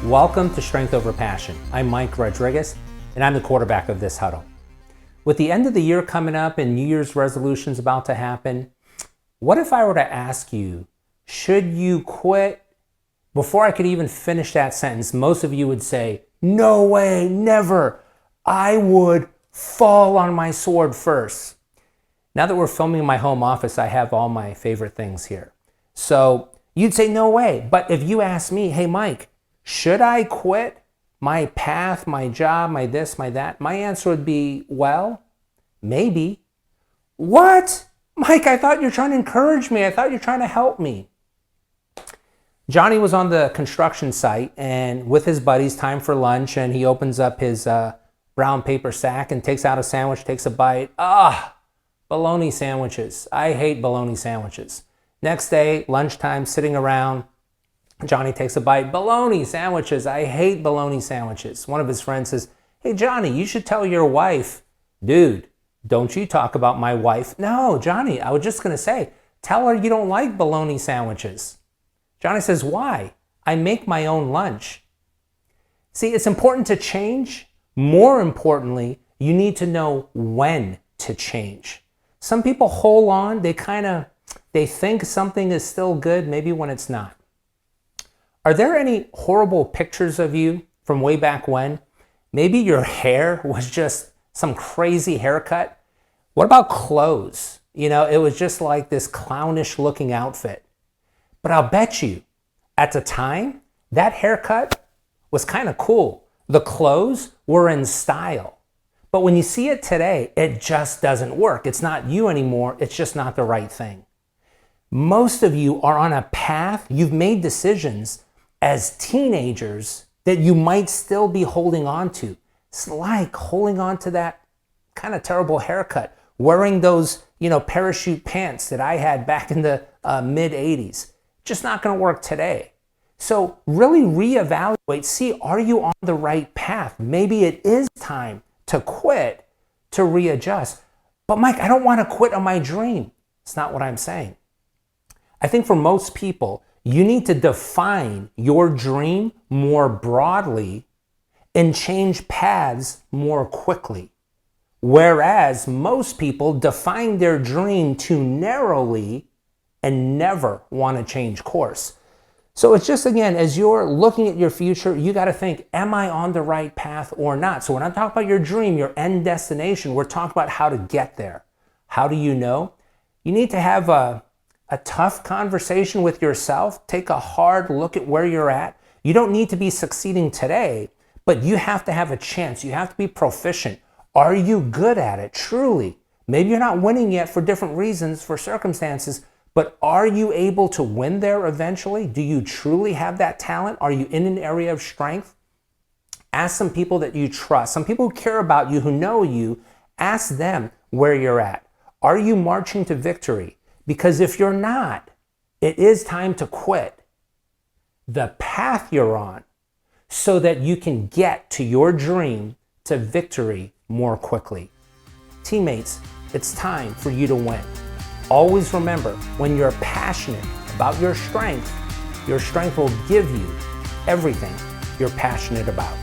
Welcome to Strength Over Passion. I'm Mike Rodriguez, and I'm the quarterback of this huddle. With the end of the year coming up and New Year's resolutions about to happen, what if I were to ask you, should you quit? Before I could even finish that sentence, most of you would say, no way, never. I would fall on my sword first. Now that we're filming in my home office, I have all my favorite things here. So you'd say, no way. But if you ask me, hey, Mike, should I quit my path, my job, my this, my that? My answer would be, well, maybe. What? Mike, I thought you're trying to encourage me. I thought you're trying to help me. Johnny was on the construction site and with his buddies, time for lunch, and he opens up his brown paper sack and takes out a sandwich, takes a bite. Bologna sandwiches. I hate bologna sandwiches. Next day, lunchtime, sitting around, Johnny takes a bite. Bologna sandwiches. I hate bologna sandwiches. One of his friends says, hey, Johnny, you should tell your wife. Dude, don't you talk about my wife. No, Johnny, I was just going to say, tell her you don't like bologna sandwiches. Johnny says, why? I make my own lunch. See, it's important to change. More importantly, you need to know when to change. Some people hold on. They think something is still good, maybe when it's not. Are there any horrible pictures of you from way back when? Maybe your hair was just some crazy haircut. What about clothes? You know, it was just like this clownish looking outfit. But I'll bet you, at the time, that haircut was kind of cool. The clothes were in style. But when you see it today, it just doesn't work. It's not you anymore. It's just not the right thing. Most of you are on a path. You've made decisions as teenagers that you might still be holding on to. It's like holding on to that kind of terrible haircut, wearing those, parachute pants that I had back in the mid 80s. Just not going to work today. So really reevaluate, see, are you on the right path? Maybe it is time to quit, to readjust. But Mike, I don't want to quit on my dream. It's not what I'm saying. I think for most people, you need to define your dream more broadly and change paths more quickly. Whereas most people define their dream too narrowly and never want to change course. So it's just, again, as you're looking at your future, you got to think, am I on the right path or not? So when I talk about your dream, your end destination, we're talking about how to get there. How do you know? You need to have a tough conversation with yourself. Take a hard look at where you're at. You don't need to be succeeding today, but you have to have a chance. You have to be proficient. Are you good at it? Truly. Maybe you're not winning yet for different reasons, for circumstances, but are you able to win there eventually? Do you truly have that talent? Are you in an area of strength? Ask some people that you trust, some people who care about you, who know you. Ask them where you're at. Are you marching to victory? Because if you're not, it is time to quit the path you're on so that you can get to your dream, to victory more quickly. Teammates, it's time for you to win. Always remember, when you're passionate about your strength will give you everything you're passionate about.